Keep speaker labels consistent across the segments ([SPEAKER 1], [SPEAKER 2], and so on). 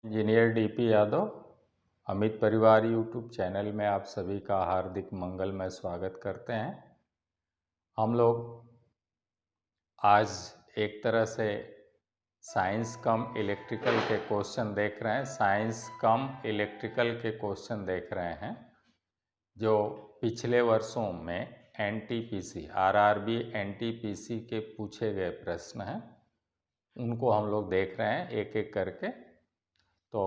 [SPEAKER 1] Engineer DP Yadav Amit परिवार YouTube channel में आप सभी का हार्दिक मंगलमय स्वागत करते हैं। हम लोग आज एक तरह से साइंस कम इलेक्ट्रिकल के क्वेश्चन देख रहे हैं। साइंस कम इलेक्ट्रिकल के क्वेश्चन देख रहे हैं जो पिछले वर्षों में एनटीपीसी आरआरबी एनटीपीसी के पूछे गए प्रश्न हैं, उनको हम लोग देख रहे हैं एक एक करके। तो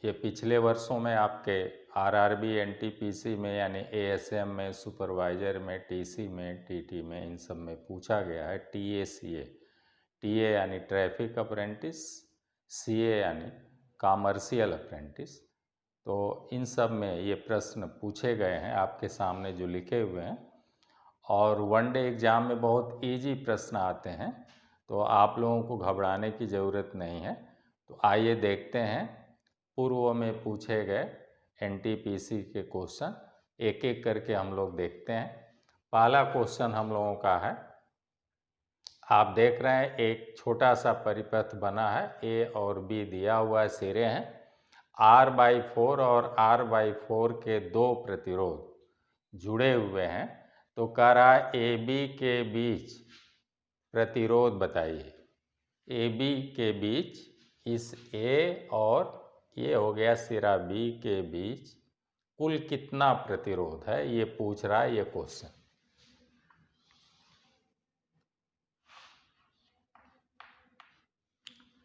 [SPEAKER 1] ये पिछले वर्षों में आपके आरआरबी एनटीपीसी में यानी एएसएम में, सुपरवाइज़र में, टीसी में, टीटी में, इन सब में पूछा गया है। टीए टीए यानी ट्रैफिक अप्रेंटिस, सीए यानी कॉमर्शियल अप्रेंटिस। तो इन सब में ये प्रश्न पूछे गए हैं आपके सामने जो लिखे हुए हैं, और वनडे एग्ज़ाम में बहुत इजी प्रश्न आते हैं, तो आप लोगों को घबराने की ज़रूरत नहीं है। तो आइए देखते हैं पूर्व में पूछे गए एनटीपीसी के क्वेश्चन, एक एक करके हम लोग देखते हैं। पहला क्वेश्चन हम लोगों का है, आप देख रहे हैं एक छोटा सा परिपथ बना है, ए और बी दिया हुआ है, सिरे हैं। R/4 और R/4 के दो प्रतिरोध जुड़े हुए हैं, तो कह रहा है ए बी के बीच प्रतिरोध बताइए। ए बी के बीच, इस ए और ये हो गया सिरा बी के बीच कुल कितना प्रतिरोध है, ये पूछ रहा है ये क्वेश्चन।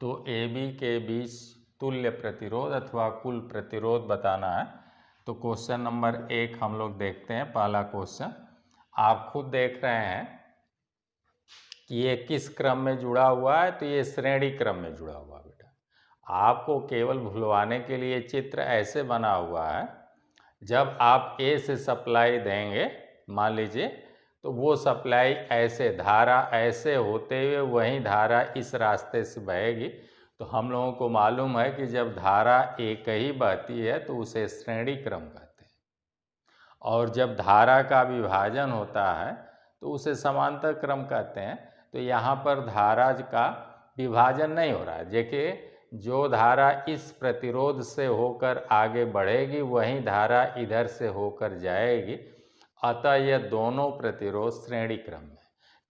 [SPEAKER 1] तो ए बी के बीच तुल्य प्रतिरोध अथवा कुल प्रतिरोध बताना है। तो क्वेश्चन नंबर 1 हम लोग देखते हैं। पहला क्वेश्चन आप खुद देख रहे हैं कि ये किस क्रम में जुड़ा हुआ है, तो ये श्रेणी क्रम में जुड़ा हुआ है बेटा। आपको केवल भुलवाने के लिए चित्र ऐसे बना हुआ है, जब आप ए से सप्लाई देंगे मान लीजिए, तो वो सप्लाई ऐसे, धारा ऐसे होते हुए वहीं धारा इस रास्ते से बहेगी। तो हम लोगों को मालूम है कि जब धारा एक ही बहती है तो उसे श्रेणी क्रम कहते हैं, और जब धारा का विभाजन होता है तो उसे समांतर क्रम कहते हैं। तो यहाँ पर धारा का विभाजन नहीं हो रहा है। देखिए, जो धारा इस प्रतिरोध से होकर आगे बढ़ेगी वही धारा इधर से होकर जाएगी। अतः यह दोनों प्रतिरोध श्रेणी क्रम में,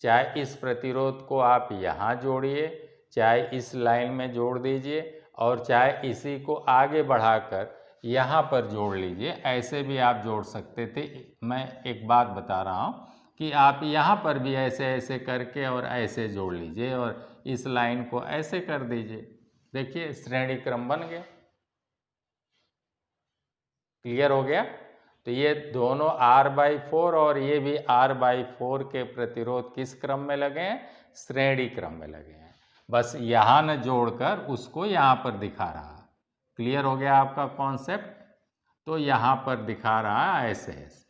[SPEAKER 1] चाहे इस प्रतिरोध को आप यहाँ जोड़िए, चाहे इस लाइन में जोड़ दीजिए, और चाहे इसी को आगे बढ़ाकर यहाँ पर जोड़ लीजिए, ऐसे भी आप जोड़ सकते थे। मैं एक बात बता रहा हूँ कि आप यहाँ पर भी ऐसे ऐसे करके और ऐसे जोड़ लीजिए, और इस लाइन को ऐसे कर दीजिए। देखिए श्रेणी क्रम बन गया। क्लियर हो गया। तो ये दोनों R/4 और ये भी R/4 के प्रतिरोध किस क्रम में लगे हैं? श्रेणी क्रम में लगे हैं। बस यहाँ न जोड़कर उसको यहाँ पर दिखा रहा है। क्लियर हो गया आपका कॉन्सेप्ट। तो यहाँ पर दिखा रहा है ऐसे ऐसे।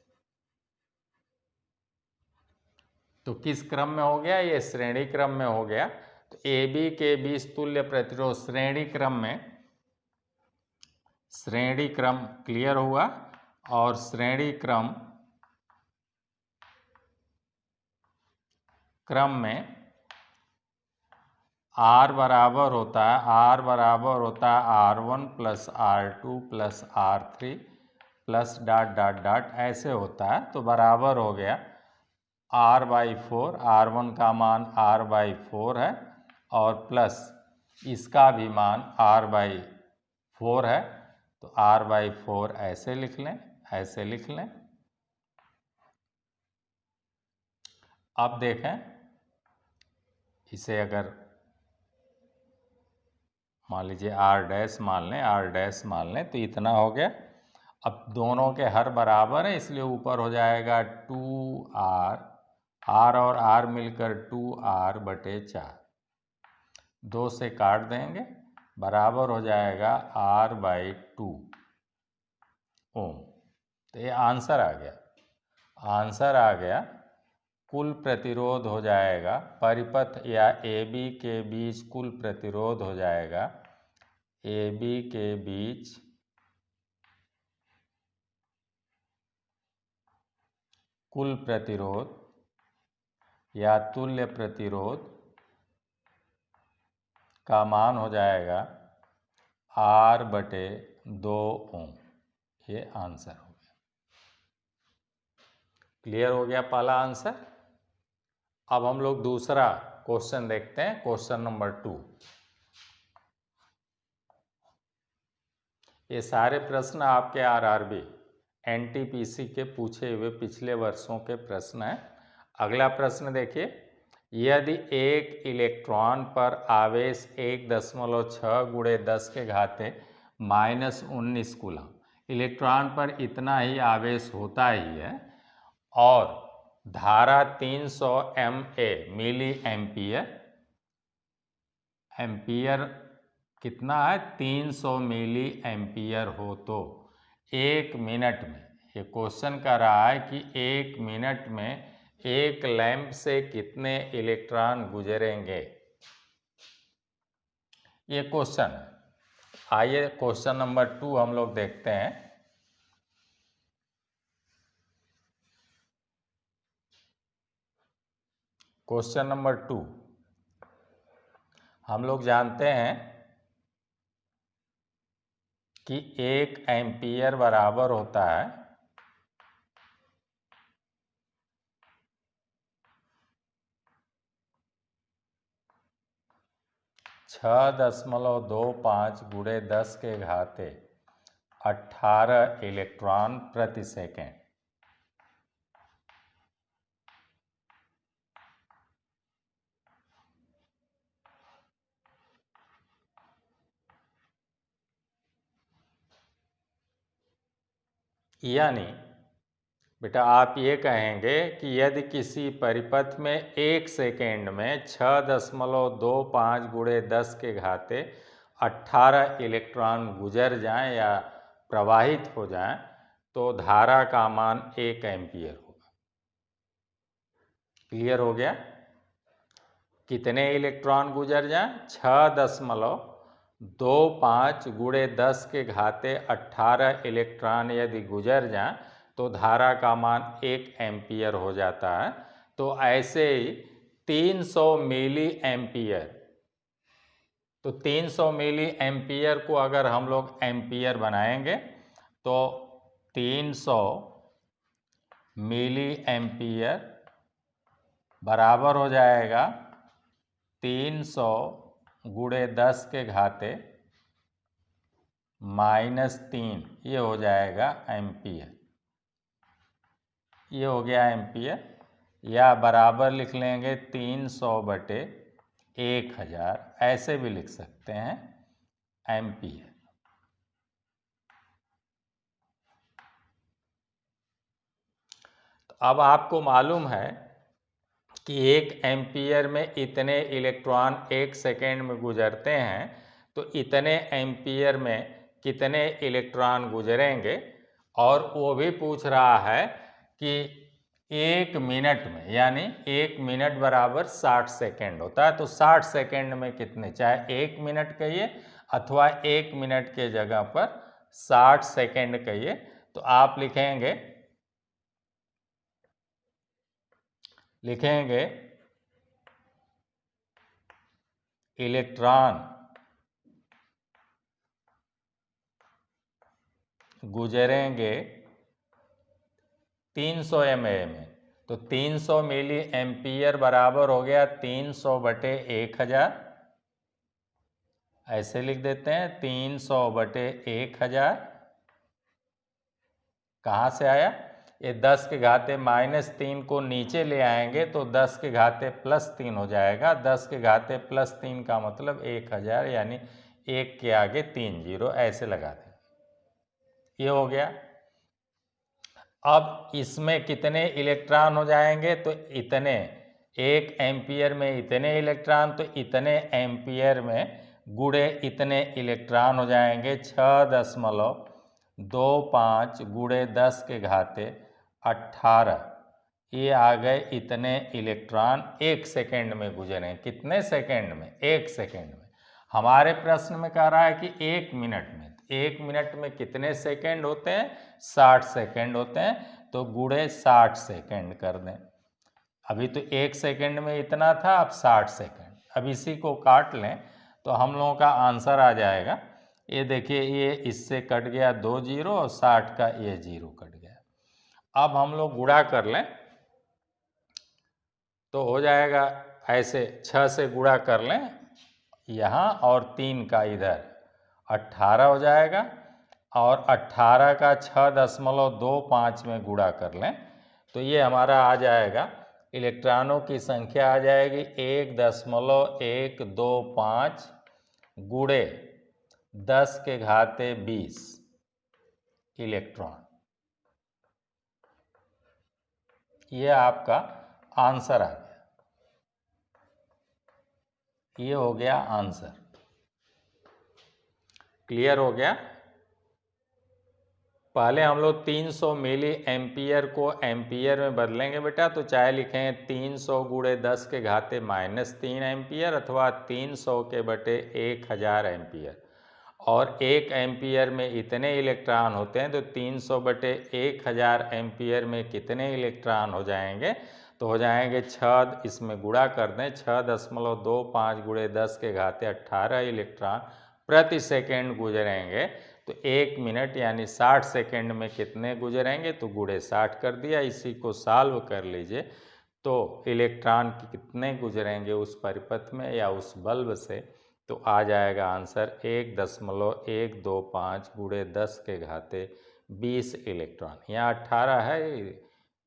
[SPEAKER 1] तो किस क्रम में हो गया? ये श्रेणी क्रम में हो गया। तो ए बी के बीच तुल्य प्रतिरोध श्रेणी क्रम में, श्रेणी क्रम क्लियर हुआ। और श्रेणी क्रम में R बराबर होता है R1 plus R2 plus R3 plus dot dot dot ऐसे होता है। तो बराबर हो गया R/4, R1 का मान R/4 है और प्लस इसका भी मान R/4 है। तो R/4 ऐसे लिख लें, ऐसे लिख लें। अब देखें, इसे अगर मान लीजिए R' मान लें, R' मान लें, तो इतना हो गया। अब दोनों के हर बराबर है, इसलिए ऊपर हो जाएगा 2R, R और R मिलकर 2R/4, 2 से काट देंगे, बराबर हो जाएगा R/2 ओम। तो ये आंसर आ गया। आंसर आ गया। कुल प्रतिरोध हो जाएगा, परिपथ या ए बी के बीच कुल प्रतिरोध हो जाएगा, ए बी के बीच कुल प्रतिरोध या तुल्य प्रतिरोध का मान हो जाएगा R/2 ओम। ये आंसर हो गया। क्लियर हो गया पहला आंसर। अब हम लोग दूसरा क्वेश्चन देखते हैं, क्वेश्चन नंबर 2। ये सारे प्रश्न आपके आरआरबी एनटीपीसी के पूछे हुए पिछले वर्षों के प्रश्न हैं। अगला प्रश्न देखिए, यदि एक इलेक्ट्रॉन पर आवेश 1.6 × 10 के घाते -19 कूलम, इलेक्ट्रॉन पर इतना ही आवेश होता ही है और धारा 300 MA मिली एम्पियर कितना है 300 मिली एम्पियर हो तो 1 मिनट में, ये क्वेश्चन कर रहा है कि 1 मिनट में एक लैंप से कितने इलेक्ट्रॉन गुजरेंगे, ये क्वेश्चन है। आइए क्वेश्चन नंबर 2 हम लोग देखते हैं। क्वेश्चन नंबर 2, हम लोग जानते हैं कि 1 एम्पियर बराबर होता है 6.25 × 10 के घाते 18 इलेक्ट्रॉन प्रति सेकेंड। यानी बेटा आप ये कहेंगे कि यदि किसी परिपथ में 1 सेकेंड में 6.25 × 10 के घाते 18 इलेक्ट्रॉन गुजर जाएं या प्रवाहित हो जाएं तो धारा का मान 1 एम्पियर होगा। क्लियर हो गया? कितने इलेक्ट्रॉन गुजर जाएं? 6.25 × 10 के घाते 18 इलेक्ट्रॉन यदि गुजर जाएं तो धारा का मान 1 एम्पियर हो जाता है। तो ऐसे ही 300 मिली एम्पियर, तो 300 मिली एम्पियर को अगर हम लोग एम्पियर बनाएंगे तो 300 मिली एम्पियर बराबर हो जाएगा 300 × 10 के घाते -3, ये हो जाएगा एम्पियर। ये हो गया एम्पियर, या बराबर लिख लेंगे 300/1000, ऐसे भी लिख सकते हैं एम्पियर। तो अब आपको मालूम है कि 1 एम्पियर में इतने इलेक्ट्रॉन 1 सेकेंड में गुजरते हैं, तो इतने एम्पियर में कितने इलेक्ट्रॉन गुजरेंगे, और वो भी पूछ रहा है कि 1 मिनट में, यानी 1 मिनट बराबर 60 सेकेंड होता है, तो 60 सेकेंड में कितने, चाहे 1 मिनट कहिए अथवा 1 मिनट के जगह पर 60 सेकेंड कहिए, तो आप लिखेंगे इलेक्ट्रॉन गुजरेंगे 300 MA में, तो 300 मिली एम्पियर बराबर हो गया 300/1000, ऐसे लिख देते हैं 300/1000। कहाँ से आया? ये 10 के घाते -3 को नीचे ले आएंगे तो 10 के घाते +3 हो जाएगा। 10 के घाते +3 का मतलब 1000, यानी 1 के आगे 3 जीरो ऐसे लगा दें। ये हो गया। अब इसमें कितने इलेक्ट्रॉन हो जाएंगे, तो इतने 1 एम्पियर में इतने इलेक्ट्रॉन, तो इतने एम्पियर में गुणे इतने इलेक्ट्रॉन हो जाएंगे 6.25 × 10 के घाते 18, ये आ गए इतने इलेक्ट्रॉन 1 सेकेंड में गुजरे। कितने सेकेंड में? 1 सेकेंड में। हमारे प्रश्न में कह रहा है कि 1 मिनट में, 1 मिनट में कितने सेकेंड होते हैं? 60 सेकेंड होते हैं, तो गुणे 60 सेकेंड कर दें। अभी तो 1 सेकेंड में इतना था, अब 60 सेकेंड। अब इसी को काट लें तो हम लोगों का आंसर आ जाएगा ये देखिए ये इससे कट गया 2 जीरो और 60 का ये जीरो कट गया। अब हम लोग गुणा कर लें तो हो जाएगा ऐसे 6 से गुणा कर लें यहाँ और 3 का इधर 18 हो जाएगा और 18 का 6.25 में गुणा कर लें तो ये हमारा आ जाएगा, इलेक्ट्रॉनों की संख्या आ जाएगी 1.125 गुणे 10 के घाते 20 इलेक्ट्रॉन। ये आपका आंसर आ गया, ये हो गया आंसर। क्लियर हो गया। पहले हम लोग 300 मिली एम्पियर को एम्पियर में बदलेंगे बेटा, तो चाहे लिखें 300 गुणे 10 के घाते -3 एम्पियर अथवा 300 के बटे 1000 एम्पियर। और 1 एम्पियर में इतने इलेक्ट्रॉन होते हैं तो 300 बटे 1000 एम्पियर में कितने इलेक्ट्रॉन हो जाएंगे, तो हो जाएंगे 6, इसमें गुणा कर दें 6.25 गुणे 10 के घाते 18 इलेक्ट्रॉन प्रति सेकेंड गुजरेंगे। तो 1 मिनट यानी 60 सेकेंड में कितने गुजरेंगे, तो गुणे 60 कर दिया। इसी को सॉल्व कर लीजिए तो इलेक्ट्रॉन कितने गुजरेंगे उस परिपथ में या उस बल्ब से, तो आ जाएगा आंसर 1.125 गुणे 10 के घाते 20 इलेक्ट्रॉन। यहाँ 18 है,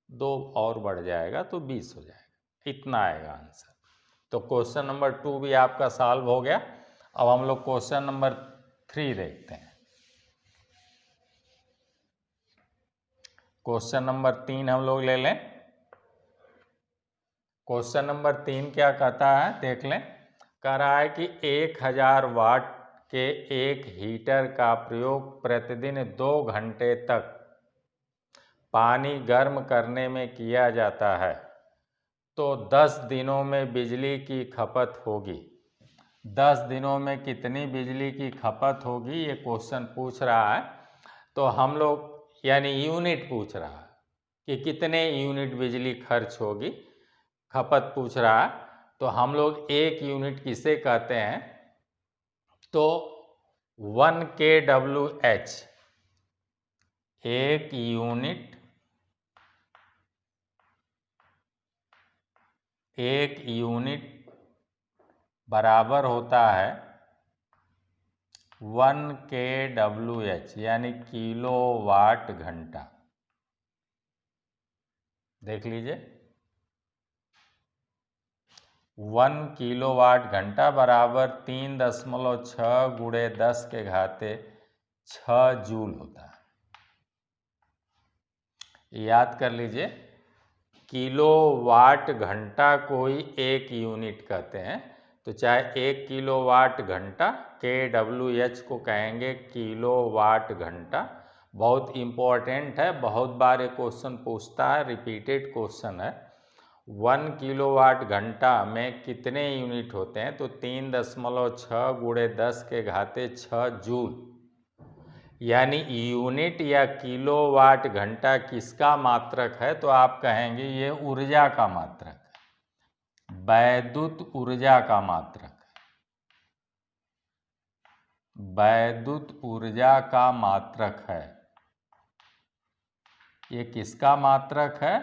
[SPEAKER 1] 2 और बढ़ जाएगा तो 20 हो जाएगा। इतना आएगा आंसर। तो क्वेश्चन नंबर 2 भी आपका सॉल्व हो गया। अब हम लोग क्वेश्चन नंबर 3 देखते हैं। क्वेश्चन नंबर 3 हम लोग ले लें। क्वेश्चन नंबर 3 क्या कहता है देख लें। कह रहा है कि 1000 वाट के एक हीटर का प्रयोग प्रतिदिन 2 घंटे तक पानी गर्म करने में किया जाता है, तो 10 दिनों में बिजली की खपत होगी। 10 दिनों में कितनी बिजली की खपत होगी ये क्वेश्चन पूछ रहा है। तो हम लोग यानी यूनिट पूछ रहा है कि कितने यूनिट बिजली खर्च होगी, खपत पूछ रहा है। तो हम लोग एक यूनिट किसे कहते हैं, तो 1 kWh एक यूनिट बराबर होता है 1 kWh यानी किलोवाट घंटा। देख लीजिए 1 किलोवाट घंटा बराबर 3.6 गुणे 10 के घाते 6 जूल होता है। याद कर लीजिए, किलोवाट घंटा को ही एक यूनिट कहते हैं। तो चाहे 1 किलोवाट घंटा kWh को कहेंगे किलोवाट घंटा। बहुत इम्पोर्टेंट है, बहुत बार ये क्वेश्चन पूछता है, रिपीटेड क्वेश्चन है। 1 किलोवाट घंटा में कितने यूनिट होते हैं, तो 3.6 गुणे 10 के घाते 6 जूल। यानी यूनिट या किलोवाट घंटा किसका मात्रक है, तो आप कहेंगे ये ऊर्जा का मात्रक है, वैद्युत ऊर्जा का मात्रक है, वैद्युत ऊर्जा का मात्रक है। ये किसका मात्रक है,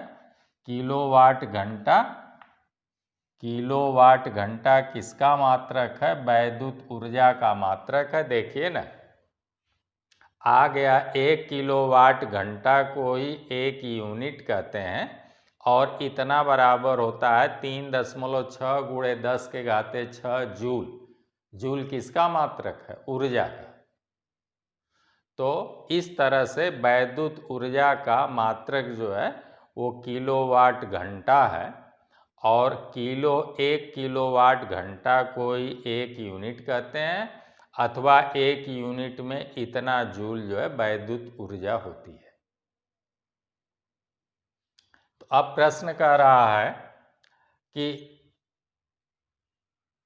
[SPEAKER 1] किलोवाट घंटा। किलोवाट घंटा किसका मात्रक है, वैद्युत ऊर्जा का मात्रक है। देखिए ना आ गया, 1 किलोवाट घंटा को ही एक यूनिट कहते हैं और इतना बराबर होता है 3.6 गुणे 10 के घाते 6 जूल। जूल किसका मात्रक है, ऊर्जा का। तो इस तरह से वैद्युत ऊर्जा का मात्रक जो है वो किलोवाट घंटा है और 1 किलोवाट घंटा को ही एक यूनिट कहते हैं अथवा एक यूनिट में इतना जूल जो है वैद्युत ऊर्जा होती है। तो अब प्रश्न कह रहा है कि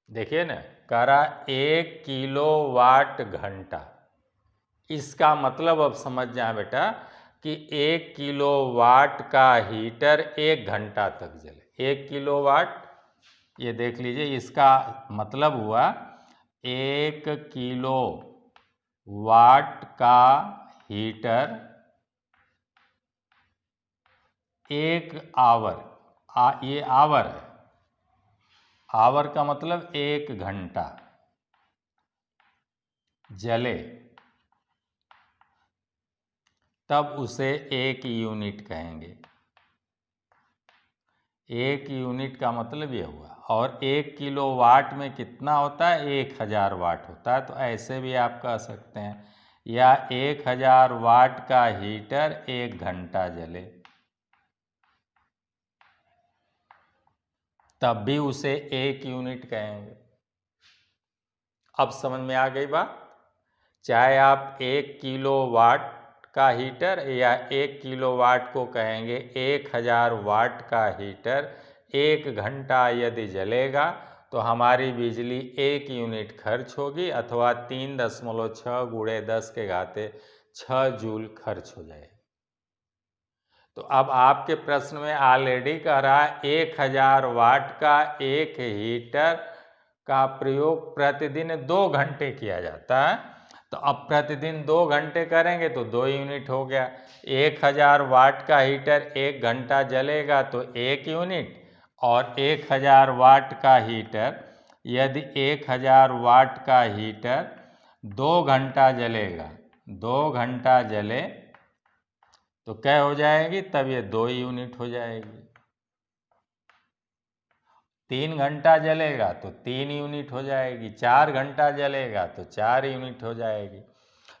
[SPEAKER 1] देखिए ना, कह रहा 1 किलोवाट घंटा। इसका मतलब अब समझ जाए बेटा कि 1 किलोवाट का हीटर 1 घंटा तक जले। 1 किलोवाट, ये देख लीजिए, इसका मतलब हुआ 1 किलो वाट का हीटर 1 आवर, ये आवर है, आवर का मतलब 1 घंटा जले, तब उसे 1 यूनिट कहेंगे। 1 यूनिट का मतलब ये हुआ। और 1 किलो वाट में कितना होता है? 1000 वाट होता है। तो ऐसे भी आप कह सकते हैं, या 1000 वाट का हीटर 1 घंटा जले, तब भी उसे 1 यूनिट कहेंगे। अब समझ में आ गई बात? चाहे आप 1 किलो वाट का हीटर या 1 किलो वाट को कहेंगे 1000 वाट का हीटर 1 घंटा यदि जलेगा तो हमारी बिजली 1 यूनिट खर्च होगी, अथवा 3.6 गुणे 10 के घाते 6 जूल खर्च हो जाएगी। तो अब आपके प्रश्न में ऑलरेडी कह रहा है 1000 वाट का एक हीटर का प्रयोग प्रतिदिन 2 घंटे किया जाता है। तो अब प्रतिदिन 2 घंटे करेंगे तो 2 यूनिट हो गया। 1000 वाट का हीटर 1 घंटा जलेगा तो 1 यूनिट, और 1000 वाट का हीटर, यदि 1000 वाट का हीटर 2 घंटा जलेगा, 2 घंटा जले तो क्या हो जाएगी? तब ये 2 यूनिट हो जाएगी। 3 घंटा जलेगा तो 3 यूनिट हो जाएगी, 4 घंटा जलेगा तो 4 यूनिट हो जाएगी।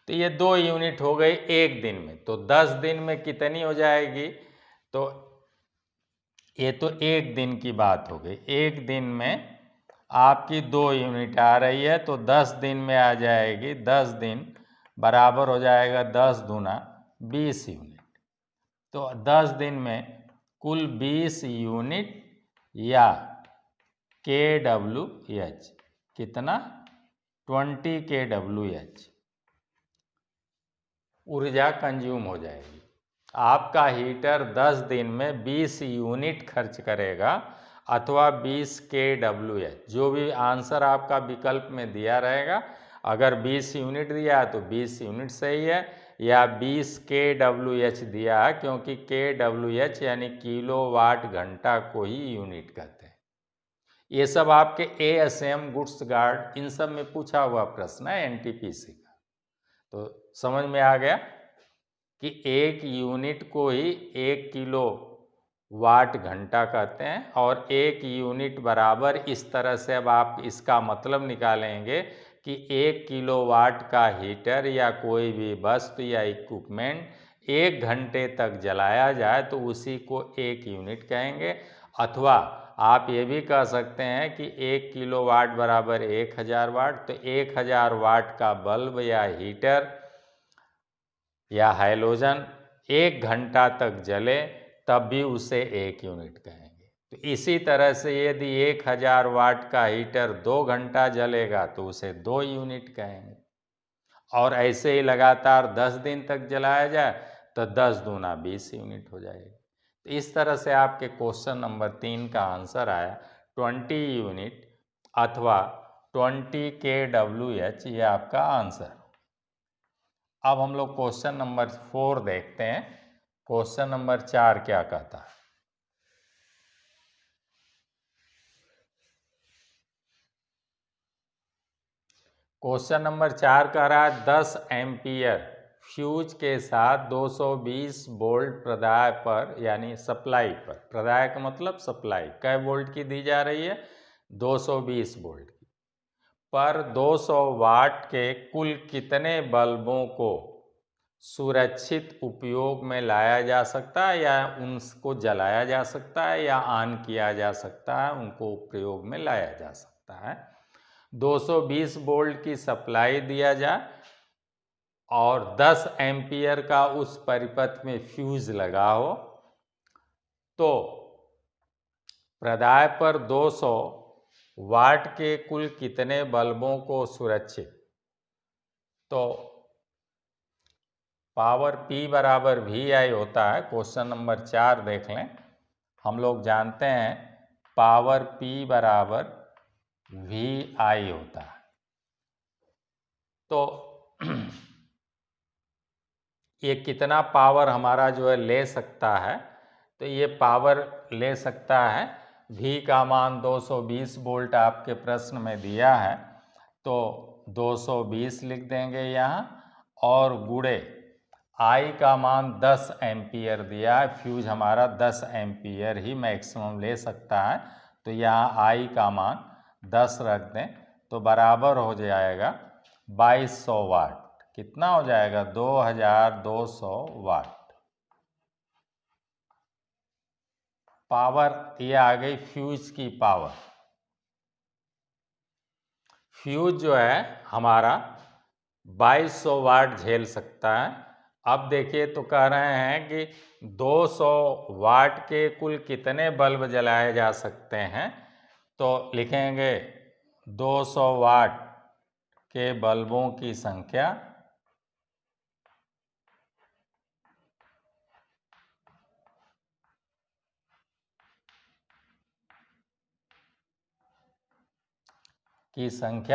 [SPEAKER 1] तो ये 2 यूनिट हो गई 1 दिन में। तो 10 दिन में कितनी हो जाएगी? तो ये तो 1 दिन की बात हो गई। 1 दिन में आपकी 2 यूनिट आ रही है, तो 10 दिन में आ जाएगी। 10 दिन बराबर हो जाएगा 10 दूना 20 यूनिट। तो 10 दिन में कुल 20 यूनिट या kWh, कितना? 20 kWh ऊर्जा कंज्यूम हो जाएगी। आपका हीटर 10 दिन में 20 यूनिट खर्च करेगा, अथवा 20 kWh, जो भी आंसर आपका विकल्प में दिया रहेगा। अगर 20 यूनिट दिया है तो 20 यूनिट सही है, या 20 kWh दिया है, क्योंकि kWh यानी किलो वाट घंटा को ही यूनिट कहते हैं। ये सब आपके ASM, गुड्स गार्ड, इन सब में पूछा हुआ प्रश्न है NTPC का। तो समझ में आ गया कि 1 यूनिट को ही 1 किलो वाट घंटा कहते हैं, और 1 यूनिट बराबर, इस तरह से अब आप इसका मतलब निकालेंगे कि 1 किलो वाट का हीटर या कोई भी वस्तु या इक्विपमेंट 1 घंटे तक जलाया जाए तो उसी को 1 यूनिट कहेंगे। अथवा आप ये भी कह सकते हैं कि 1 किलो वाट बराबर 1000 वाट, तो 1000 वाट का बल्ब या हीटर या हैलोजन 1 घंटा तक जले तब भी उसे 1 यूनिट कहेंगे। तो इसी तरह से यदि 1000 वाट का हीटर 2 घंटा जलेगा तो उसे 2 यूनिट कहेंगे। और ऐसे ही लगातार 10 दिन तक जलाया जाए तो 10 दूना 20 यूनिट हो जाएगी। तो इस तरह से आपके क्वेश्चन नंबर 3 का आंसर आया 20 यूनिट अथवा 20 kWh, ये आपका आंसर। अब हम लोग क्वेश्चन नंबर 4 देखते हैं। क्वेश्चन नंबर 4 क्या कहता है? क्वेश्चन नंबर 4 कह रहा है 10 एम्पियर फ्यूज के साथ 220 वोल्ट प्रदाय पर, यानी सप्लाई पर, प्रदाय का मतलब सप्लाई, कै वोल्ट की दी जा रही है? 220 वोल्ट की, पर 200 वाट के कुल कितने बल्बों को सुरक्षित उपयोग में लाया जा सकता है, या उनको जलाया जा सकता है, या ऑन किया जा सकता है, उनको प्रयोग में लाया जा सकता है। 220 वोल्ट की सप्लाई दिया जाए और 10 एम्पियर का उस परिपथ में फ्यूज लगा हो, तो प्रदाय पर 200 वाट के कुल कितने बल्बों को सुरक्षित, तो पावर P बराबर VI होता है। क्वेश्चन नंबर 4 देख लें। हम लोग जानते हैं पावर P बराबर VI होता है। तो ये कितना पावर हमारा जो है ले सकता है, तो ये पावर ले सकता है V का मान 220 वोल्ट आपके प्रश्न में दिया है, तो 220 लिख देंगे यहाँ, और गुणे I का मान 10 एम्पियर दिया है, फ्यूज हमारा 10 एम्पियर ही मैक्सिमम ले सकता है, तो यहाँ I का मान 10 रख दें तो बराबर हो जाएगा 2200 वाट। कितना हो जाएगा? 2200 वाट पावर। ये आ गई फ्यूज की पावर। फ्यूज जो है हमारा 2200 वाट झेल सकता है। अब देखिए तो कह रहे हैं कि 200 वाट के कुल कितने बल्ब जलाए जा सकते हैं, तो लिखेंगे 200 वाट के बल्बों की संख्या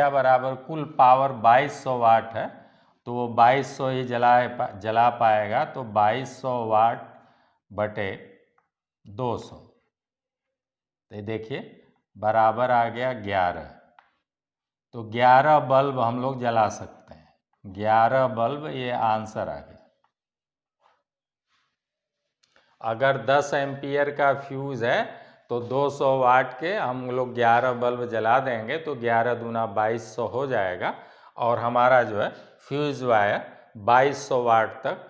[SPEAKER 1] बराबर कुल पावर 2200 वाट है, तो वो 2200 ही जला पाएगा, तो 2200 वाट बटे 200, तो ये देखिए बराबर आ गया 11। तो 11 बल्ब हम लोग जला सकते हैं, 11 बल्ब, ये आंसर आ गया। अगर 10 एम्पियर का फ्यूज है तो 200 वाट के हम लोग 11 बल्ब जला देंगे, तो 11 दूना 2200 हो जाएगा, और हमारा जो है फ्यूज वायर 2200 वाट तक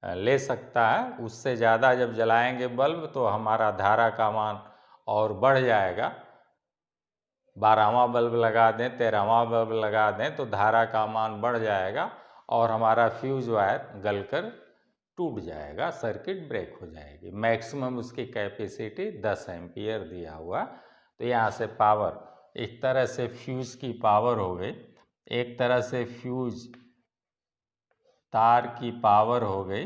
[SPEAKER 1] ले सकता है। उससे ज़्यादा जब जलाएंगे बल्ब तो हमारा धारा का मान और बढ़ जाएगा। 12वां बल्ब लगा दें, 13वां बल्ब लगा दें तो धारा का मान बढ़ जाएगा, और हमारा फ्यूज वायर गलकर टूट जाएगा, सर्किट ब्रेक हो जाएगी। मैक्सिमम उसकी कैपेसिटी 10 एम्पियर दिया हुआ। तो यहाँ से पावर एक तरह से फ्यूज की पावर हो गई, एक तरह से फ्यूज तार की पावर हो गई।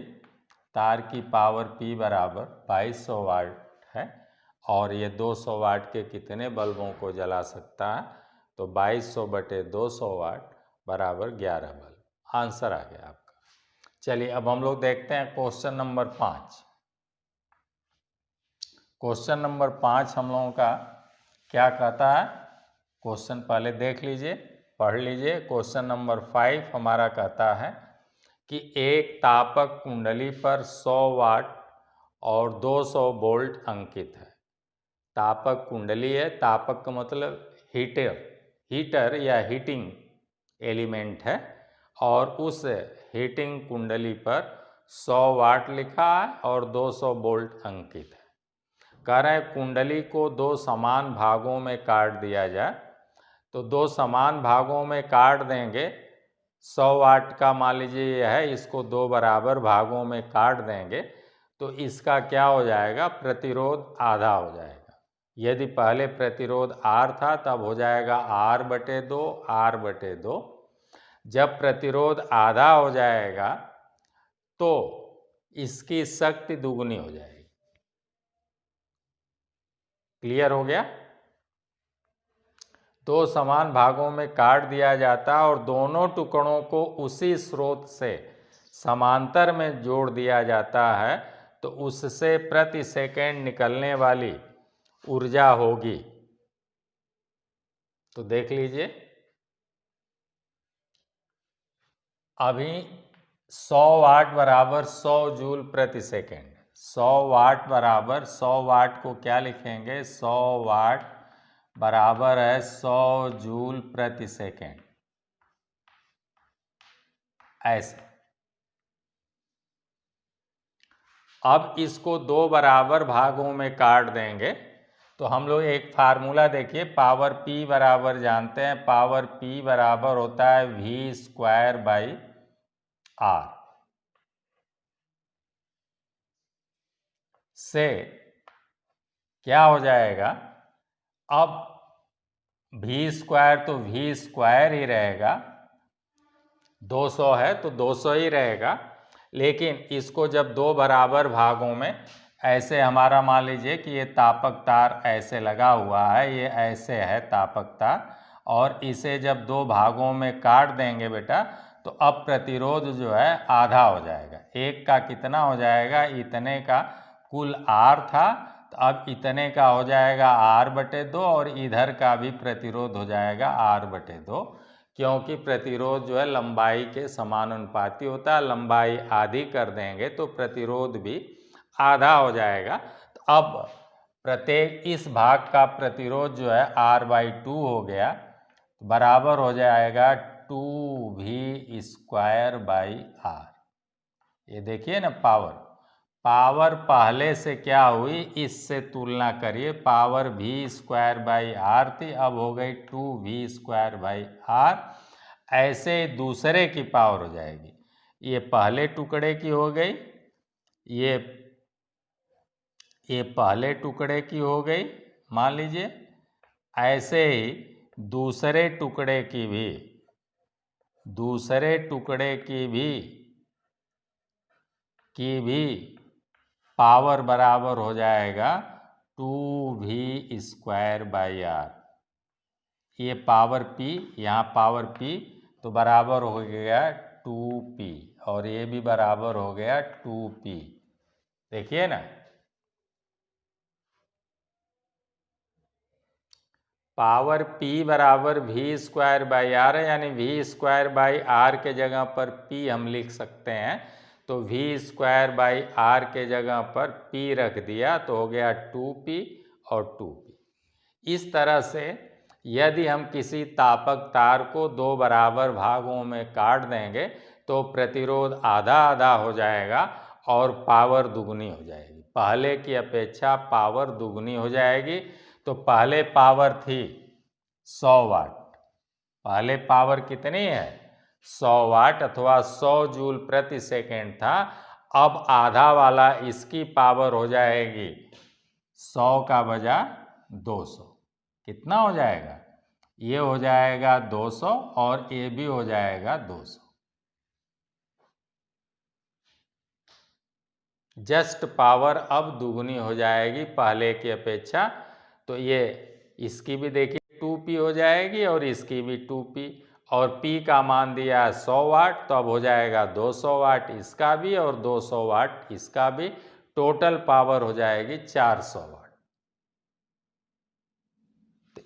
[SPEAKER 1] तार की पावर P बराबर 2200 वाट है, और ये 200 वाट के कितने बल्बों को जला सकता है, तो 2200 बटे 200 वाट बराबर 11 बल्ब। आंसर आ गया आपका। चलिए अब हम लोग देखते हैं क्वेश्चन नंबर 5। क्वेश्चन नंबर 5 हम लोगों का क्या कहता है, क्वेश्चन पहले देख लीजिए, पढ़ लीजिए। क्वेश्चन नंबर 5 हमारा कहता है कि एक तापक कुंडली पर 100 वाट और 200 वोल्ट अंकित है। तापक कुंडली है, तापक का मतलब हीटर या हीटिंग एलिमेंट है, और उस हीटिंग कुंडली पर 100 वाट लिखा है और 200 वोल्ट अंकित है। कह रहे हैं कुंडली को 2 समान भागों में काट दिया जाए, तो 2 समान भागों में काट देंगे। 100 वाट का मान लीजिए यह है, इसको 2 बराबर भागों में काट देंगे, तो इसका क्या हो जाएगा, प्रतिरोध आधा हो जाएगा। यदि पहले प्रतिरोध R था तब हो जाएगा R/2, R/2। जब प्रतिरोध आधा हो जाएगा तो इसकी शक्ति दुगनी हो जाएगी। क्लियर हो गया? 2 समान भागों में काट दिया जाता और दोनों टुकड़ों को उसी स्रोत से समांतर में जोड़ दिया जाता है, तो उससे प्रति सेकंड निकलने वाली ऊर्जा होगी। तो देख लीजिए, अभी 100 वाट बराबर 100 जूल प्रति सेकंड। 100 वाट बराबर 100 वाट को क्या लिखेंगे, 100 वाट बराबर है 100 जूल प्रति सेकंड, ऐसे। अब इसको 2 बराबर भागों में काट देंगे, तो हम लोग एक फार्मूला देखिए, पावर P बराबर जानते हैं, पावर P बराबर होता है V² R से क्या हो जाएगा, अब V² तो V² ही रहेगा, 200 है तो 200 ही रहेगा, लेकिन इसको जब 2 बराबर भागों में, ऐसे हमारा मान लीजिए कि ये तापक तार ऐसे लगा हुआ है, ये ऐसे है तापक तार, और इसे जब 2 भागों में काट देंगे बेटा, तो अब प्रतिरोध जो है आधा हो जाएगा। एक का कितना हो जाएगा, इतने का कुल R था, तो अब इतने का हो जाएगा R/2 और इधर का भी प्रतिरोध हो जाएगा R/2, क्योंकि प्रतिरोध जो है लंबाई के समानुपाती होता है। लंबाई आधी कर देंगे तो प्रतिरोध भी आधा हो जाएगा। तो अब प्रत्येक इस भाग का प्रतिरोध जो है R/2 हो गया, बराबर हो जाएगा 2V²/R। ये देखिए ना, पावर पहले से क्या हुई, इससे तुलना करिए। पावर V²/R थी, अब हो गई 2V²/R। ऐसे दूसरे की पावर हो जाएगी। ये पहले टुकड़े की हो गई, ये पहले टुकड़े की हो गई, मान लीजिए। ऐसे ही दूसरे टुकड़े की भी पावर बराबर हो जाएगा 2V²/R। ये पावर P, यहाँ पावर P, तो बराबर हो गया 2P, और ये भी बराबर हो गया 2P। देखिए ना, पावर P बराबर V²/R है, यानी V²/R के जगह पर P हम लिख सकते हैं। तो V²/R के जगह पर P रख दिया तो हो गया 2P और 2P। इस तरह से यदि हम किसी तापक तार को दो बराबर भागों में काट देंगे तो प्रतिरोध आधा आधा हो जाएगा और पावर दुगनी हो जाएगी। पहले की अपेक्षा पावर दुगनी हो जाएगी। तो पहले पावर थी 100 वाट, पहले पावर कितनी है, 100 वाट अथवा 100 जूल प्रति सेकेंड था। अब आधा वाला इसकी पावर हो जाएगी 100 का बजा 200। कितना हो जाएगा, ये हो जाएगा 200 और ये भी हो जाएगा 200। जस्ट पावर अब दुगनी हो जाएगी पहले की अपेक्षा। तो ये इसकी भी देखिए 2P हो जाएगी और इसकी भी 2P, और P का मान दिया है 100 वाट, तो अब हो जाएगा 200 वाट इसका भी और 200 वाट इसका भी। टोटल पावर हो जाएगी 400 वाट। तो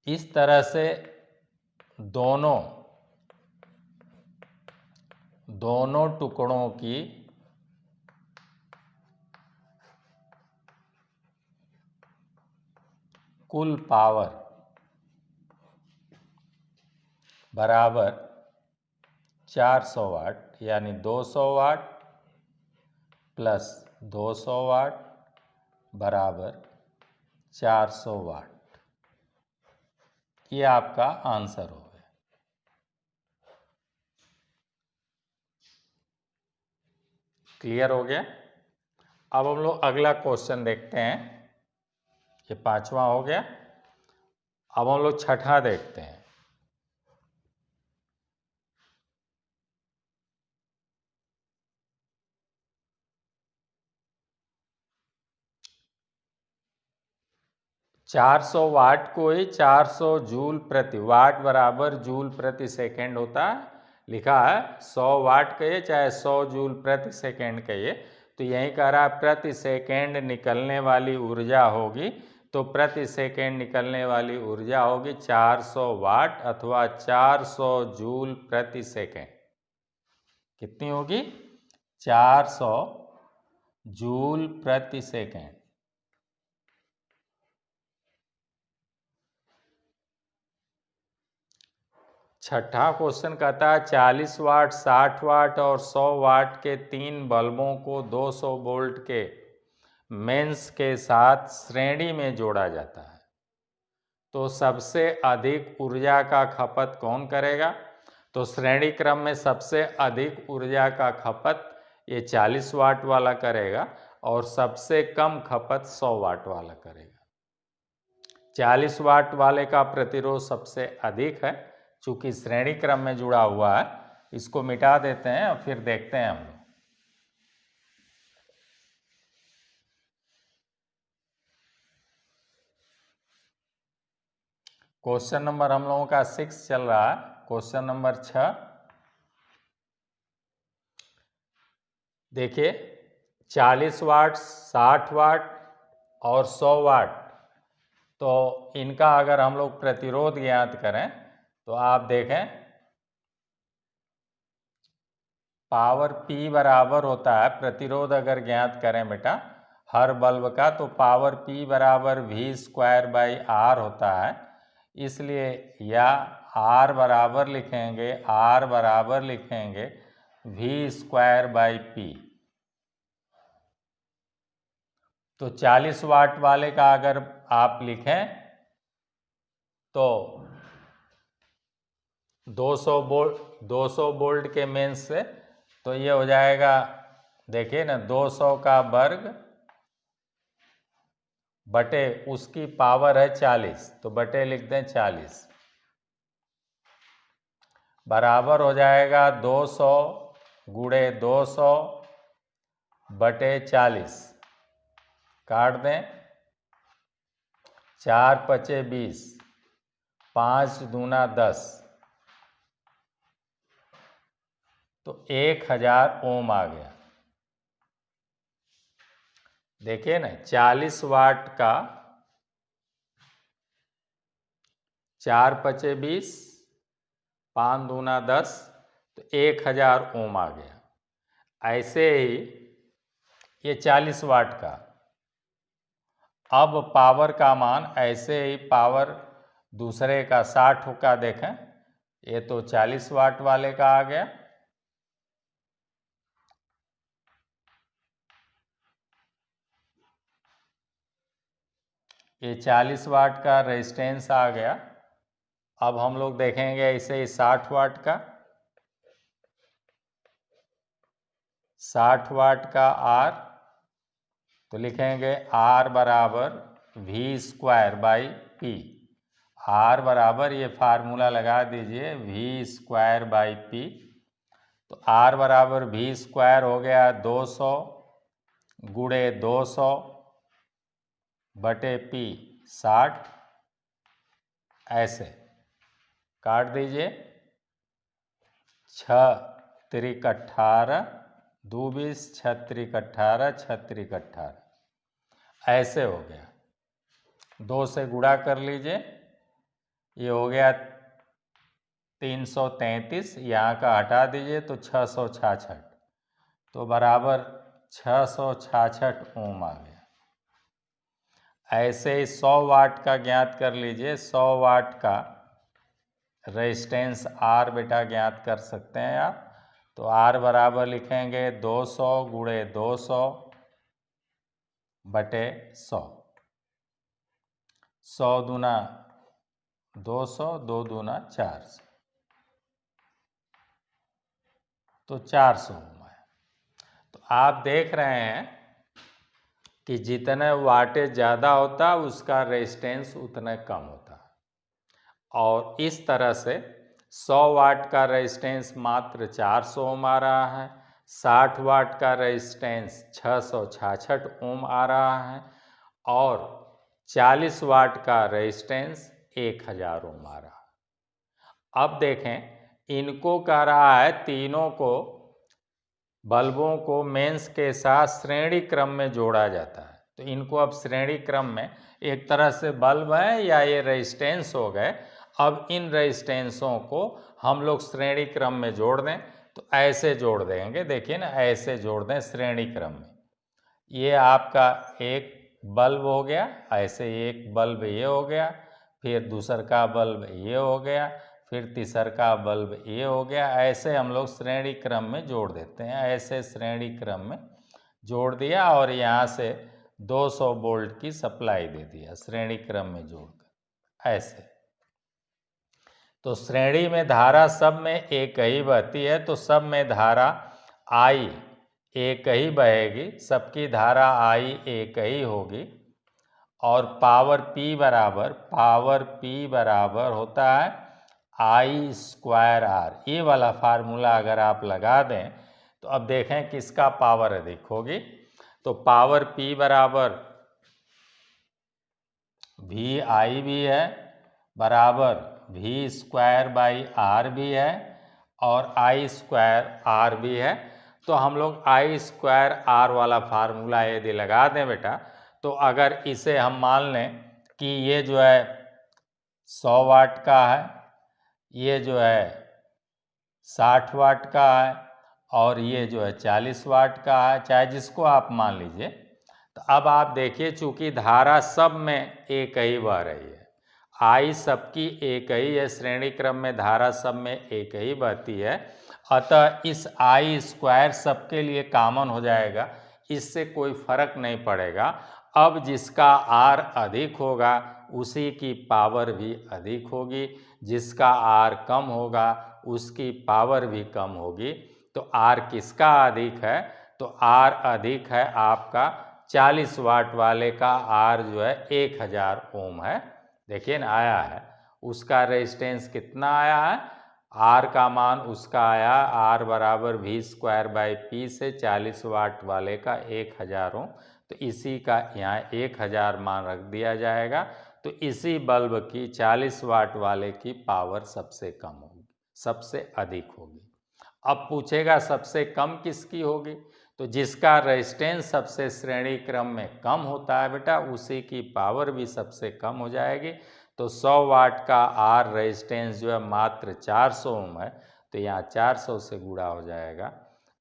[SPEAKER 1] इस तरह से दोनों टुकड़ों की कुल पावर बराबर 400 वाट, यानी 200 वाट प्लस 200 वाट बराबर 400 वाट। ये आपका आंसर हो गया। क्लियर हो गया। अब हम लोग अगला क्वेश्चन देखते हैं। ये 5वां हो गया। अब हम लोग 6ठा देखते हैं। चार 400 वाट को ही 400 जूल प्रति वाट बराबर जूल प्रति सेकेंड होता है। लिखा है 100 वाट कहिए चाहे 100 जूल प्रति सेकेंड कहिए। तो यही कह रहा है प्रति सेकेंड निकलने वाली ऊर्जा होगी। तो प्रति सेकेंड निकलने वाली ऊर्जा होगी 400 वाट अथवा 400 जूल प्रति सेकेंड। कितनी होगी, 400 जूल प्रति सेकेंड। छठा क्वेश्चन कहता है 40 वाट, 60 वाट और 100 वाट के 3 बल्बों को 200 वोल्ट के मेंस के साथ श्रेणी में जोड़ा जाता है। तो सबसे अधिक ऊर्जा का खपत कौन करेगा। तो श्रेणी क्रम में सबसे अधिक ऊर्जा का खपत ये 40 वाट वाला करेगा और सबसे कम खपत 100 वाट वाला करेगा। 40 वाट वाले का प्रतिरोध सबसे अधिक है, चूंकि श्रेणी क्रम में जुड़ा हुआ है। इसको मिटा देते हैं और फिर देखते हैं हम लोग। क्वेश्चन नंबर हम लोगों का 6 चल रहा है। क्वेश्चन नंबर 6 देखिए 40 वाट, 60 वाट और 100 वाट, तो इनका अगर हम लोग प्रतिरोध ज्ञात करें तो आप देखें पावर P बराबर होता है, प्रतिरोध अगर ज्ञात करें बेटा हर बल्ब का, तो पावर P बराबर V²/R होता है। इसलिए या R बराबर लिखेंगे, R बराबर लिखेंगे V²/P। तो 40 वाट वाले का अगर आप लिखें तो 200 वोल्ट के मेंस से, तो ये हो जाएगा, देखिए ना 200 का वर्ग बटे उसकी पावर है 40, तो बटे लिख दें 40, बराबर हो जाएगा 200 गुणे 200 बटे 40, काट दें 4 पचे 20, 5 दूना 10, तो 1000 ओम आ गया। देखिए ना 40 वाट का 4 पचे 20, 5 दूना 10, तो 1000 ओम आ गया। ऐसे ही ये 40 वाट का, अब पावर का मान ऐसे ही पावर दूसरे का 60 का देखें, ये तो 40 वाट वाले का आ गया, ये 40 वाट का रेजिस्टेंस आ गया। अब हम लोग देखेंगे ऐसे ही 60 वाट का, 60 वाट का R, तो लिखेंगे R बराबर V²/P। R बराबर, ये फार्मूला लगा दीजिए, V²/P। तो R बराबर V² हो गया 200 गुणे 200 बटे P 60, ऐसे काट दीजिए, 6 त्रिक 18, 2 20, 6 त्रिक 18, 6 त्रिक 18, ऐसे हो गया। 2 से गुणा कर लीजिए, ये हो गया 333, यहाँ का हटा दीजिए तो 666, तो बराबर 666 ओम आ गया। ऐसे ही 100 वाट का ज्ञात कर लीजिए, 100 वाट का रेजिस्टेंस R बेटा ज्ञात कर सकते हैं आप, तो R बराबर लिखेंगे 200 गुणे 200 बटे 100, 100 दूना 200, 2 दूना 400, तो 400 ओम है। तो आप देख रहे हैं कि जितने वाटेज ज़्यादा होता उसका रेजिस्टेंस उतना कम होता, और इस तरह से 100 वाट का रेजिस्टेंस मात्र 400 ओम आ रहा है, 60 वाट का रेजिस्टेंस 666 ओम आ रहा है, और 40 वाट का रेजिस्टेंस 1000 ओम आ रहा है। अब देखें, इनको कह रहा है तीनों को, बल्बों को मेंस के साथ श्रेणी क्रम में जोड़ा जाता है। तो इनको अब श्रेणी क्रम में, एक तरह से बल्ब है या ये रेजिस्टेंस हो गए, अब इन रेजिस्टेंसों को हम लोग श्रेणी क्रम में जोड़ दें, तो ऐसे जोड़ देंगे, देखिए ना ऐसे जोड़ दें श्रेणी क्रम में। ये आपका एक बल्ब हो गया, ऐसे एक बल्ब ये हो गया, फिर दूसर का बल्ब ये हो गया, फिर तीसर का बल्ब ये हो गया, ऐसे हम लोग श्रेणी क्रम में जोड़ देते हैं। ऐसे श्रेणी क्रम में जोड़ दिया और यहाँ से 200 वोल्ट की सप्लाई दे दिया श्रेणी क्रम में जोड़कर, ऐसे। तो श्रेणी में धारा सब में एक ही बहती है, तो सब में धारा I एक ही बहेगी, सबकी धारा I एक ही होगी, और पावर P बराबर होता है I²R। ये वाला फार्मूला अगर आप लगा दें तो अब देखें किसका पावर अधिक होगी, तो पावर P बराबर VI भी है, बराबर वी स्क्वायर बाई आर भी है और आई स्क्वायर आर भी है। तो हम लोग आई स्क्वायर आर वाला फार्मूला यदि लगा दें बेटा, तो अगर इसे हम मान लें कि ये जो है 100 वाट का है, ये जो है 60 वाट का है और ये जो है 40 वाट का है, चाहे जिसको आप मान लीजिए। तो अब आप देखिए, चूंकि धारा सब में एक ही बह रही है, आई सबकी एक ही है, श्रेणी क्रम में धारा सब में एक ही बहती है, अतः इस आई स्क्वायर सबके लिए कॉमन हो जाएगा, इससे कोई फर्क नहीं पड़ेगा। अब जिसका आर अधिक होगा उसी की पावर भी अधिक होगी, जिसका आर कम होगा उसकी पावर भी कम होगी। तो आर किसका अधिक है? तो आर अधिक है आपका 40 वाट वाले का आर जो है 1000 ओम है। देखिए ना, आया है। उसका रेजिस्टेंस कितना आया है? आर का मान उसका आया आर बराबर वी स्क्वायर बाई पी से 40 वाट वाले का 1000 ओम। तो इसी का यहाँ 1000 मान रख दिया जाएगा। तो इसी बल्ब की 40 वाट वाले की पावर सबसे कम होगी, सबसे अधिक होगी। अब पूछेगा सबसे कम किसकी होगी? तो जिसका रेजिस्टेंस सबसे श्रेणी क्रम में कम होता है बेटा, उसी की पावर भी सबसे कम हो जाएगी। तो 100 वाट का आर रेजिस्टेंस जो है मात्र 400 ओम है, तो यहाँ 400 से गुणा हो जाएगा।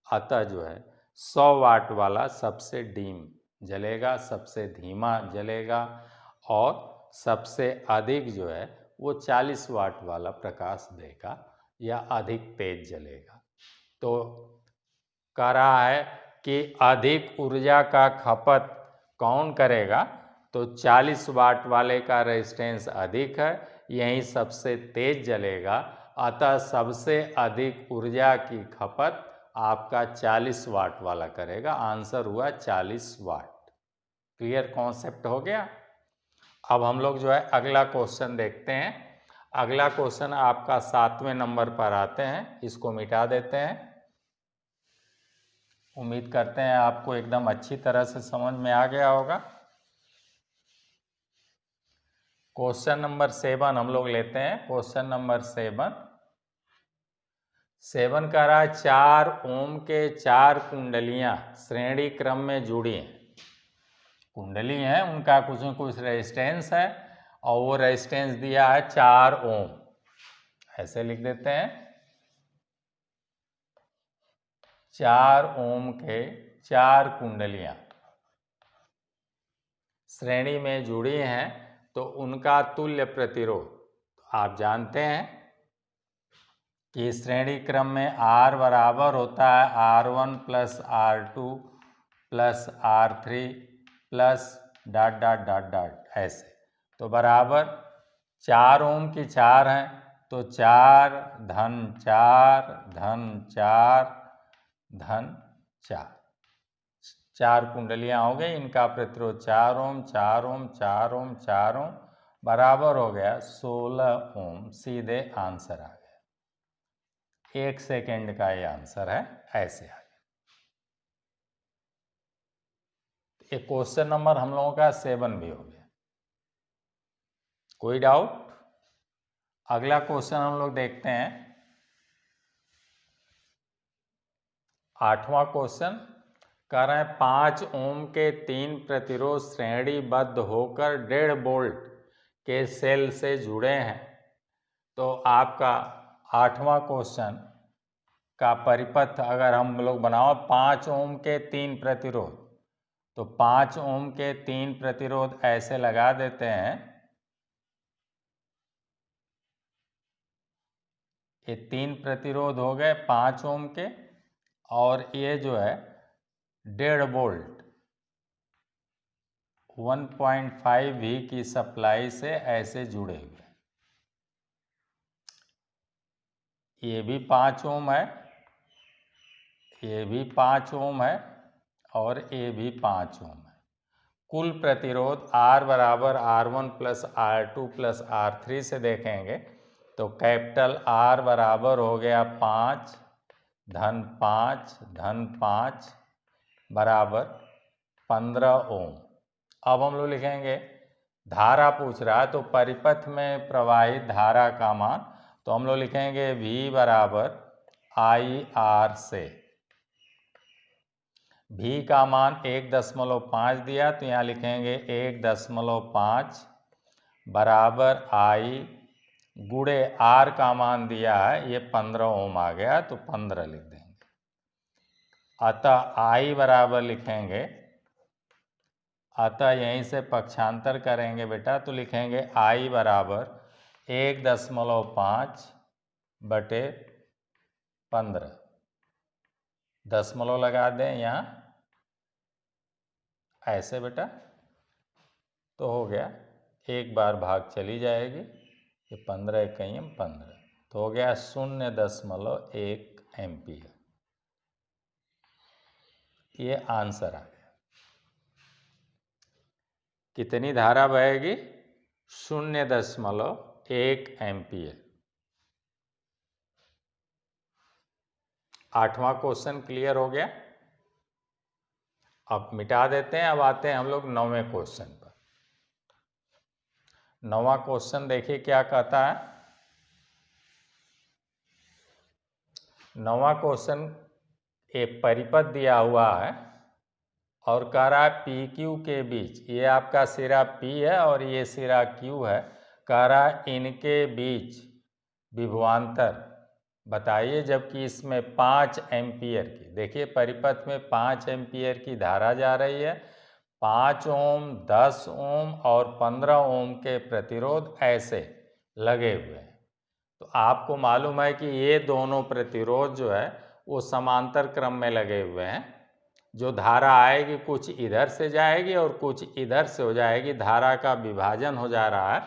[SPEAKER 1] अतः जो है 100 वाट वाला सबसे डीम जलेगा, सबसे धीमा जलेगा और सबसे अधिक जो है वो 40 वाट वाला प्रकाश देगा या अधिक तेज जलेगा। तो कह रहा है कि अधिक ऊर्जा का खपत कौन करेगा? तो 40 वाट वाले का रेजिस्टेंस अधिक है, यही सबसे तेज जलेगा, अतः सबसे अधिक ऊर्जा की खपत आपका 40 वाट वाला करेगा। आंसर हुआ 40 वाट। क्लियर कॉन्सेप्ट हो गया? अब हम लोग जो है अगला क्वेश्चन देखते हैं। अगला क्वेश्चन आपका 7वें नंबर पर आते हैं, इसको मिटा देते हैं। उम्मीद करते हैं आपको एकदम अच्छी तरह से समझ में आ गया होगा। क्वेश्चन नंबर 7 हम लोग लेते हैं। क्वेश्चन नंबर 7 कह रहा है 4 ओम के 4 कुंडलियां श्रेणी क्रम में जुड़ी हैं। कुंडली हैं, उनका कुछ न कुछ रेजिस्टेंस है और वो रेजिस्टेंस दिया है 4 ओम। ऐसे लिख देते हैं, 4 ओम के 4 कुंडलियां श्रेणी में जुड़ी हैं, तो उनका तुल्य प्रतिरोध आप जानते हैं कि श्रेणी क्रम में R बराबर होता है R1 plus R2 plus R3 plus dot dot dot dot ऐसे। तो बराबर 4 ओम की 4 हैं, तो 4 धन 4 धन 4 धन 4, 4 कुंडलियां हो गई। इनका प्रतिरोध 4 ओम 4 ओम 4 ओम 4 ओम बराबर हो गया 16 ओम। सीधे आंसर आ गया। 1 सेकेंड का ये आंसर है, ऐसे आ गया। एक क्वेश्चन नंबर हम लोगों का 7 भी हो गया। कोई डाउट? अगला क्वेश्चन हम लोग देखते हैं, 8वां क्वेश्चन। कह रहे हैं 5 ओम के 3 प्रतिरोध श्रेणीबद्ध होकर 1.5 वोल्ट के सेल से जुड़े हैं। तो आपका 8वां क्वेश्चन का परिपथ अगर हम लोग बनाओ, 5 ओम के 3 प्रतिरोध, तो 5 ओम के 3 प्रतिरोध ऐसे लगा देते हैं। ये 3 प्रतिरोध हो गए 5 ओम के, और ये जो है 1.5 वोल्ट 1.5 V की सप्लाई से ऐसे जुड़े हुए। ये भी 5 ओम है, ये भी 5 ओम है और ये भी 5 ओम है। कुल प्रतिरोध R बराबर R1 plus R2 plus R3 से देखेंगे तो कैपिटल R बराबर हो गया 5 धन 5 धन 5 बराबर 15 ओम। अब हम लोग लिखेंगे धारा पूछ रहा है तो परिपथ में प्रवाहित धारा का मान, तो हम लोग लिखेंगे V बराबर IR से। V का मान 1.5 दिया तो यहाँ लिखेंगे 1.5 बराबर I गुणे R का मान दिया है, ये 15 ओम आ गया तो 15 लिख देंगे। अतः I बराबर लिखेंगे, अतः यहीं से पक्षांतर करेंगे बेटा तो लिखेंगे I बराबर 1.5 बटे 15, दशमलव लगा दें यहाँ ऐसे बेटा, तो हो गया, एक बार भाग चली जाएगी, ये 15 इकाइयाँ 15, तो हो गया 0.1 एम्पियर। ये आंसर आ गया। कितनी धारा बहेगी? 0.1 एम्पियर। 8वां क्वेश्चन क्लियर हो गया। अब मिटा देते हैं, अब आते हैं हम लोग 9वें क्वेश्चन पर। 9वां क्वेश्चन देखिए क्या कहता है। 9वां क्वेश्चन एक परिपथ दिया हुआ है और कह रहा है पी क्यू के बीच, ये आपका सिरा P है और ये सिरा Q है, कह रहा है इनके बीच विभवांतर बताइए, जबकि इसमें 5 एम्पियर की, देखिए परिपथ में 5 एम्पियर की धारा जा रही है, 5 ओम, 10 ओम और 15 ओम के प्रतिरोध ऐसे लगे हुए हैं। तो आपको मालूम है कि ये दोनों प्रतिरोध जो है वो समांतर क्रम में लगे हुए हैं। जो धारा आएगी कुछ इधर से जाएगी और कुछ इधर से हो जाएगी, धारा का विभाजन हो जा रहा है,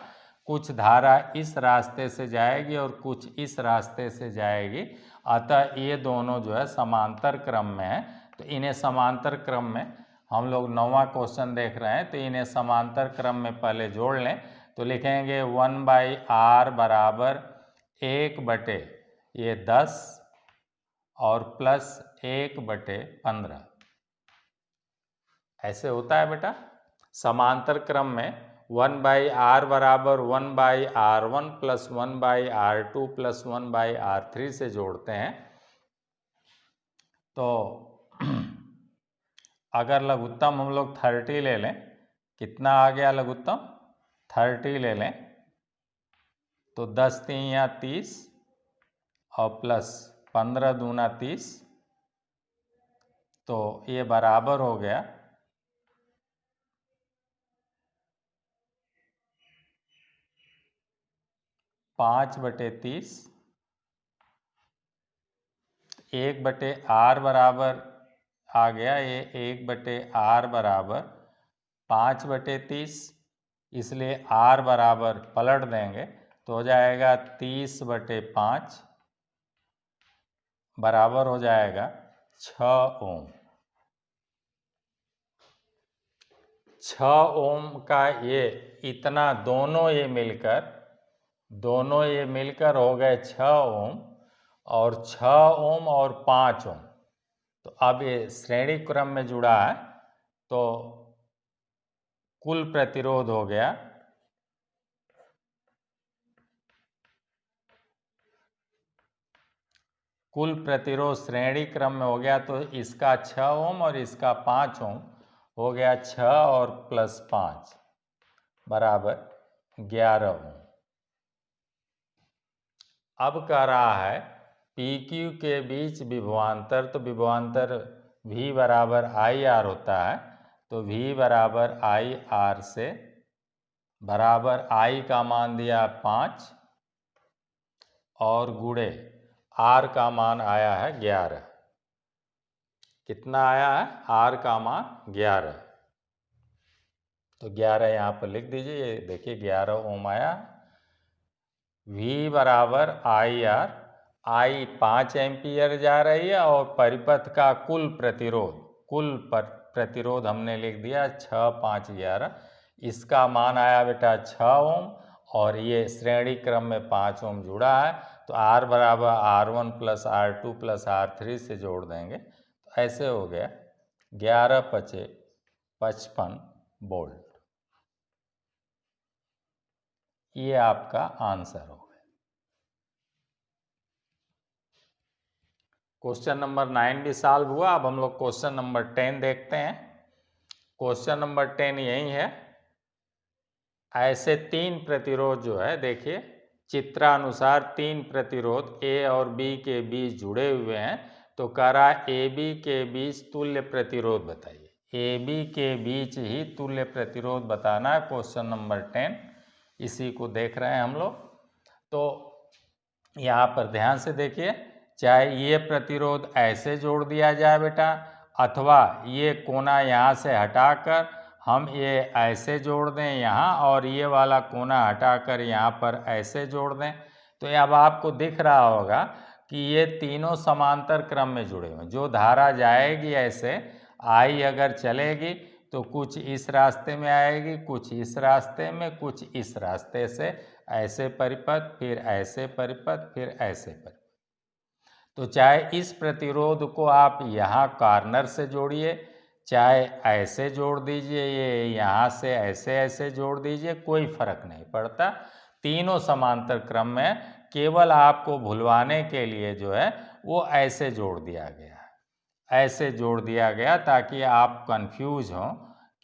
[SPEAKER 1] कुछ धारा इस रास्ते से जाएगी और कुछ इस रास्ते से जाएगी। अतः ये दोनों जो है समांतर क्रम में है, तो इन्हें समांतर क्रम में हम लोग 9वां क्वेश्चन देख रहे हैं, तो इन्हें समांतर क्रम में पहले जोड़ लें, तो लिखेंगे 1/r बराबर 1 बटे ये 10 और प्लस 1/15, ऐसे होता है बेटा। समांतर क्रम में 1/r बराबर 1/r1 plus 1/r2 plus 1/r3 से जोड़ते हैं। तो अगर लघुत्तम हम लोग 30 ले लें, कितना आ गया लघुत्तम? 30 ले लें तो 10 3 या 30 और प्लस 15 दूना 30, तो ये बराबर हो गया 5/30। 1/r बराबर आ गया, ये 1/r बराबर 5/30, इसलिए r बराबर पलट देंगे तो हो जाएगा 30/5 बराबर हो जाएगा 6 ओम। 6 ओम का ये इतना दोनों ये मिलकर हो गए 6 ओम, और 6 ओम और 5 ओम, तो अब ये श्रेणी क्रम में जुड़ा है, तो कुल प्रतिरोध हो गया कुल प्रतिरोध श्रेणी क्रम में हो गया, तो इसका 6 ओम और इसका 5 ओम हो गया 6 और प्लस 5 बराबर 11 ओम। अब कह रहा है पी क्यू के बीच विभवांतर, तो विभवांतर V बराबर IR होता है, तो V बराबर IR से बराबर I का मान दिया 5 और गुणे R का मान आया है 11। कितना आया है? R का मान 11, तो 11 यहाँ पर लिख दीजिए, ये देखिए 11 ओम आया। V बराबर IR, I 5 एम्पियर जा रही है और परिपथ का कुल प्रतिरोध हमने लिख दिया 6 5 11, इसका मान आया बेटा 6 ओम और ये श्रेणी क्रम में 5 ओम जुड़ा है, तो R बराबर R1 plus R2 plus R3 से जोड़ देंगे, तो ऐसे हो गया 11 × 5 = 55 वोल्ट। ये आपका आंसर हो गया। क्वेश्चन नंबर 9 भी सॉल्व हुआ। अब हम लोग क्वेश्चन नंबर 10 देखते हैं। क्वेश्चन नंबर 10 यही है। ऐसे 3 प्रतिरोध जो है, देखिए चित्रानुसार 3 प्रतिरोध ए और बी के बीच जुड़े हुए हैं, तो कह रहा है ए बी के बीच तुल्य प्रतिरोध बताइए। ए बी के बीच ही तुल्य प्रतिरोध बताना है। क्वेश्चन नंबर 10 इसी को देख रहे हैं हम लोग। तो यहाँ पर ध्यान से देखिए, चाहे ये प्रतिरोध ऐसे जोड़ दिया जाए बेटा, अथवा ये कोना यहाँ से हटाकर हम ये ऐसे जोड़ दें यहाँ, और ये वाला कोना हटाकर यहाँ पर ऐसे जोड़ दें, तो अब आपको दिख रहा होगा कि ये तीनों समांतर क्रम में जुड़े हुए हैं। जो धारा जाएगी ऐसे आई अगर चलेगी तो कुछ इस रास्ते में आएगी, कुछ इस रास्ते में, कुछ इस रास्ते से, ऐसे परिपथ, फिर ऐसे परिपथ, फिर ऐसे परिपथ। तो चाहे इस प्रतिरोध को आप यहाँ कॉर्नर से जोड़िए, चाहे ऐसे जोड़ दीजिए, ये यहाँ से ऐसे ऐसे जोड़ दीजिए, कोई फर्क नहीं पड़ता। तीनों समांतर क्रम में, केवल आपको भुलवाने के लिए जो है वो ऐसे जोड़ दिया गया है, ऐसे जोड़ दिया गया ताकि आप कंफ्यूज हों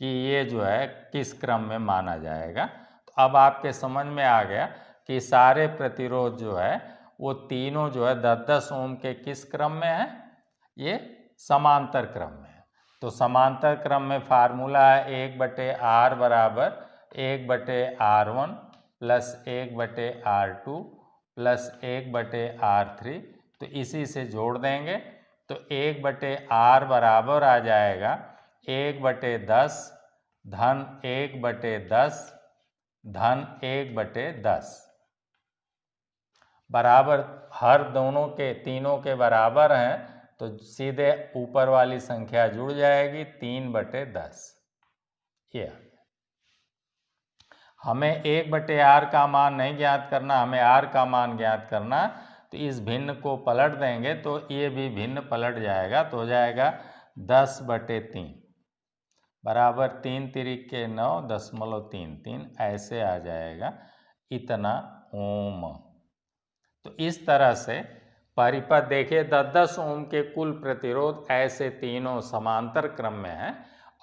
[SPEAKER 1] कि ये जो है किस क्रम में माना जाएगा। तो अब आपके समझ में आ गया कि सारे प्रतिरोध जो है वो तीनों जो है 10-10 ओम के किस क्रम में है, ये समांतर क्रम में है। तो समांतर क्रम में फार्मूला है 1/R बराबर 1/R1 plus 1/R2 plus 1/R3। तो इसी से जोड़ देंगे तो 1/R बराबर आ जाएगा 1/10 धन 1/10 धन 1/10 बराबर, हर दोनों के तीनों के बराबर हैं तो सीधे ऊपर वाली संख्या जुड़ जाएगी 3/10। ये हमें 1/R का मान नहीं ज्ञात करना, हमें R का मान ज्ञात करना। तो इस भिन्न को पलट देंगे तो ये भी भिन्न पलट जाएगा, तो हो जाएगा 10/3 बराबर 3 तिरिक के 9.33, ऐसे आ जाएगा इतना ओम। तो इस तरह से परिपथ देखिए 10-10 ओम के कुल प्रतिरोध ऐसे तीनों समांतर क्रम में हैं,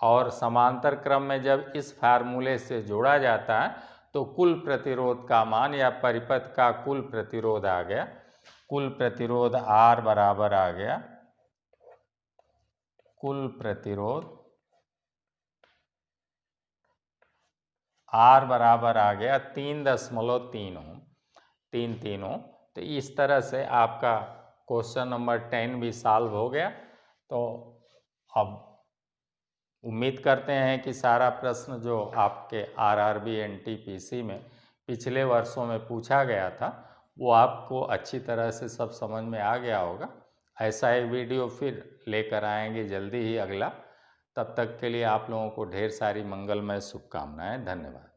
[SPEAKER 1] और समांतर क्रम में जब इस फार्मूले से जोड़ा जाता है तो कुल प्रतिरोध का मान या परिपथ का कुल प्रतिरोध आ गया। कुल प्रतिरोध R बराबर आ गया, कुल प्रतिरोध R बराबर आ गया 3.3 ओम, 3 ओम। तो इस तरह से आपका क्वेश्चन नंबर 10 भी सॉल्व हो गया। तो अब उम्मीद करते हैं कि सारा प्रश्न जो आपके आरआरबी एनटीपीसी में पिछले वर्षों में पूछा गया था वो आपको अच्छी तरह से सब समझ में आ गया होगा। ऐसा ही वीडियो फिर लेकर आएंगे जल्दी ही अगला। तब तक के लिए आप लोगों को ढेर सारी मंगलमय शुभकामनाएं। धन्यवाद।